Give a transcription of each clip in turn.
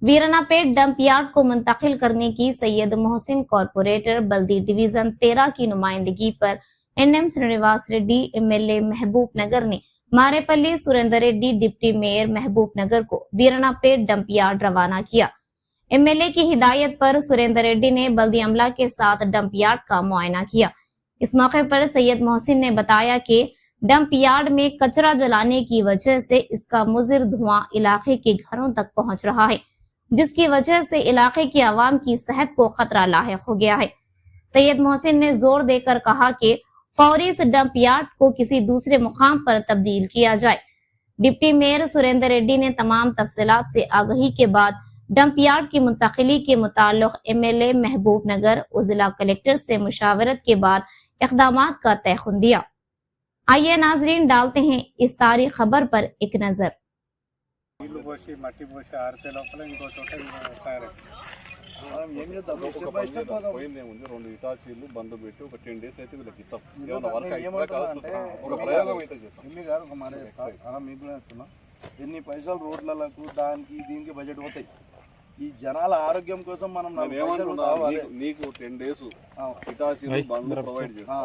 वीरानापेट dump yard को मुंतकिल करने की सैयद मोहसिन कॉरपोरेटर बल्दी डिवीजन 13 की नुमाइंदगी पर एनएम श्रीनिवास रेड्डी एमएलए महबूब नगर ने मारेपल्ली सुरेंद्र रेड्डी डिप्टी मेयर महबूब नगर को वीरानापेट डंप यार्ड रवाना किया। एमएलए की हिदायत पर सुरेंद्र रेड्डी ने बल्दी अमला के साथ डंप यार्ड का मुआयना किया। इस मौके पर सैयद मोहसिन ने बताया कि डंप यार्ड में कचरा जलाने की वजह से इसका मुजिर धुआं इलाके के घरों तक पहुंच रहा है, जिसकी वजह से इलाके की आवाम की सेहत को खतरा लाहिक हो गया है। सैयद मोहसिन ने जोर देकर कहा कि फौरी इस डंप यार्ड को किसी दूसरे मुकाम पर तब्दील किया जाए। डिप्टी मेयर सुरेंद्र रेड्डी ने तमाम तफसीलात से आगही के बाद डंप यार्ड की मुंतकिली के मुताल्लिक एमएलए महबूब नगर और जिला कलेक्टर से मुशावरत के बाद इकदामात का तयखुन दिया। आइए नाजरीन डालते हैं इस सारी खबर पर एक नजर। నీళ్లు పోసి మట్టి పోసి ఆరితే లోపల ఇంకో చోట పోయిందేముంది. 2 ఇటాచీలు బండ్లు పెట్టి ఒక 10 days అయితే వీళ్ళకి ఇస్తాం. ఎన్ని పైసలు రోడ్లకు దానికి దీనికి బడ్జెట్ పోతాయి. ఈ జనాల ఆరోగ్యం కోసం మనం నీకు 10 days ఇటాచీలు బండ్లు ప్రొవైడ్ చేస్తాం.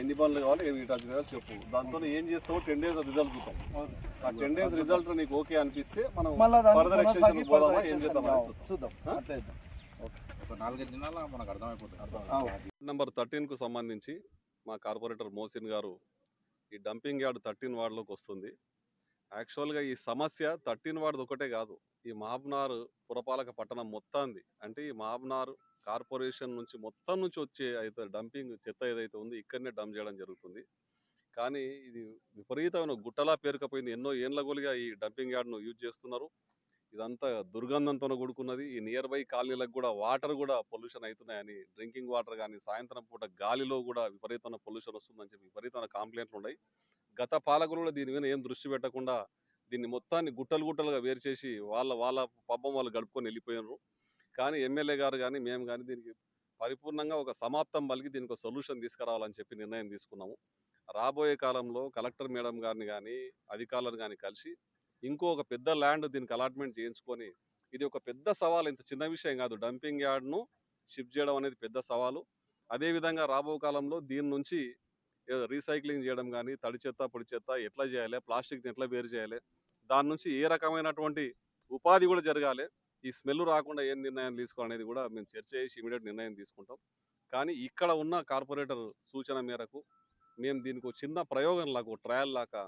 ఎన్ని బండ్లు కావాలి, ఎన్ని ఇటాచీలు కావాలి చెప్పు. దాంతో ఏం చేస్తావు, 10 days రిజల్ట్ చూద్దాం. ఆ 10 days రిజల్ట్ నీకు ఓకే అనిపిస్తే మనం ఫర్దర్ ఎక్స్టెన్షన్ పోదామా, ఏం చేద్దాం చూద్దాం. ఒక 4-5 దినాల మనకు అర్థమైపోతుంది. నెంబర్ 13 కు సంబంధించి మా కార్పొరేటర్ మోసిన్ గారు ఈ డంపింగ్ యార్డ్ 13 వార్డులోకి వస్తుంది. యాక్చువల్గా ఈ సమస్య 13 వార్డు ఒకటే కాదు, ఈ మహబూబ్నగర్ పురపాలక పట్టణం మొత్తాన్ని, అంటే ఈ మహబూబ్నగర్ కార్పొరేషన్ నుంచి మొత్తం నుంచి వచ్చే అయితే డంపింగ్ చెత్త ఏదైతే ఉంది ఇక్కడనే డంప్ చేయడం జరుగుతుంది. కానీ ఇది విపరీతమైన గుట్టలా పేరుకపోయింది. ఎన్నో ఏండ్ల గోలిగా ఈ డంపింగ్ యార్డ్ను యూజ్ చేస్తున్నారు. ఇదంతా దుర్గంధంతో కూడుకున్నది. ఈ నియర్ బై కాలనీలకు కూడా వాటర్ కూడా పొల్యూషన్ అవుతున్నాయని, డ్రింకింగ్ వాటర్ కానీ సాయంత్రం పూట గాలిలో కూడా విపరీతమైన పొల్యూషన్ వస్తుందని చెప్పి విపరీతమైన కంప్లైంట్లు ఉన్నాయి. గత పాలకులు కూడా దీని మీద ఏం దృష్టి పెట్టకుండా దీన్ని మొత్తాన్ని గుట్టలు గుట్టలుగా వేరు చేసి వాళ్ళ పబ్బం వాళ్ళు గడుపుకొని వెళ్ళిపోయినారు. కానీ ఎమ్మెల్యే గారు కానీ మేము కానీ దీనికి పరిపూర్ణంగా ఒక సమాప్తం పలికి దీనికి ఒక సొల్యూషన్ తీసుకురావాలని చెప్పి నిర్ణయం తీసుకున్నాము. రాబోయే కాలంలో కలెక్టర్ మేడం గారిని కానీ అధికారులను కానీ కలిసి ఇంకో ఒక పెద్ద ల్యాండ్ దీనికి అలాట్మెంట్ చేయించుకొని, ఇది ఒక పెద్ద సవాల్, ఇంత చిన్న విషయం కాదు. డంపింగ్ యార్డ్ను షిఫ్ట్ చేయడం అనేది పెద్ద సవాలు. అదేవిధంగా రాబో కాలంలో దీని నుంచి రీసైక్లింగ్ చేయడం కానీ, తడి చెత్త పొడి చెత్త ఎట్లా చేయాలి, ప్లాస్టిక్ని ఎట్లా వేరు చేయాలి, దాని నుంచి ఏ రకమైనటువంటి ఉపాధి కూడా జరగాలి, ఈ స్మెల్ రాకుండా ఏం నిర్ణయం తీసుకోవాలనేది కూడా మేము చర్చ చేసి ఇమీడియట్ నిర్ణయం తీసుకుంటాం. కానీ ఇక్కడ ఉన్న కార్పొరేటర్ సూచన మేరకు మేము దీనికి ఒక చిన్న ప్రయోగం లాగా, ట్రయల్ లాగా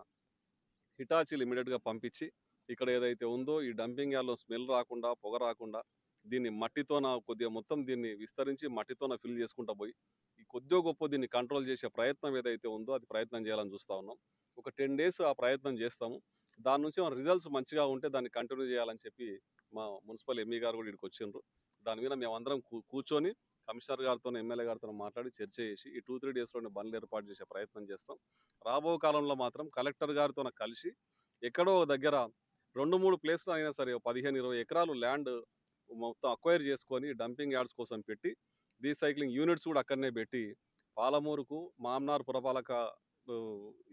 హిటాచీలు ఇమీడియట్గా పంపించి ఇక్కడ ఏదైతే ఉందో ఈ డంపింగ్ యార్డ్లో స్మెల్ రాకుండా, పొగ రాకుండా దీన్ని మట్టితోన కొద్దిగా మొత్తం దీన్ని విస్తరించి మట్టితోన ఫిల్ చేసుకుంటూ పోయి ఈ కొద్దిగా గొప్ప దీన్ని కంట్రోల్ చేసే ప్రయత్నం ఏదైతే ఉందో అది ప్రయత్నం చేయాలని చూస్తూ ఉన్నాం. ఒక 10 days ఆ ప్రయత్నం చేస్తాము. దాని నుంచి మన రిజల్ట్స్ మంచిగా ఉంటే దాన్ని కంటిన్యూ చేయాలని చెప్పి మా మున్సిపల్ ఎంఈ గారు కూడా ఇక్కడికి వచ్చిండ్రు. దాని మీద మేమందరం కూర్చొని కమిషనర్ గారితో, ఎమ్మెల్యే గారితో మాట్లాడి చర్చ చేసి ఈ 2-3 daysలోనే బండ్లు ఏర్పాటు చేసే ప్రయత్నం చేస్తాం. రాబో కాలంలో మాత్రం కలెక్టర్ గారితో కలిసి ఎక్కడో దగ్గర 2-3 ప్లేస్లో అయినా సరే 15-20 ఎకరాలు ల్యాండ్ మొత్తం అక్వైర్ చేసుకొని డంపింగ్ యార్డ్స్ కోసం పెట్టి రీసైక్లింగ్ యూనిట్స్ కూడా అక్కడనే పెట్టి పాలమూరుకు మామ్నార్ పురపాలక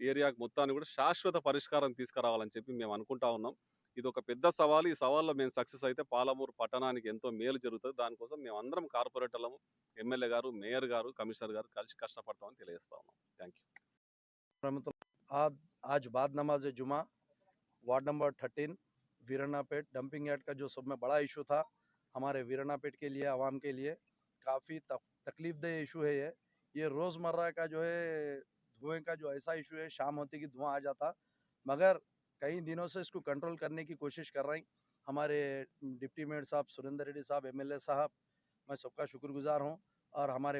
ఏరియాకు మొత్తాన్ని కూడా శాశ్వత పరిష్కారం తీసుకురావాలని చెప్పి మేము అనుకుంటా ఉన్నాం. ఇది ఒక పెద్ద సవాలు. ఈ సవాల్లో మేము సక్సెస్ అయితే పాలమూరు పట్టణానికి ఎంతో మేలు జరుగుతుంది. దానికోసం మేము అందరం కార్పొరేటర్లము, ఎమ్మెల్యే గారు, మేయర్ గారు, కమిషనర్ గారు కలిసి కష్టపడతామని తెలియజేస్తా ఉన్నాం. Thank you. आज बाद नमाज जुमा वार्ड नंबर 13 वीरानापेट डंपिंग यार्ड का जो सब में बड़ा इशू था, हमारे वीरानापेट के लिए, आवाम के लिए काफ़ी तकलीफदेह इशू है। ये रोज़मर्रा का जो है धुएं का जो ऐसा इशू है, शाम होते कि धुआं आ जाता, मगर कई दिनों से इसको कंट्रोल करने की कोशिश कर रही हमारे डिप्टी मेयर साहब सुरेंद्र रेड्डी साहब, एमएलए साहब, मैं सबका शुक्रगुजार हूँ। और हमारे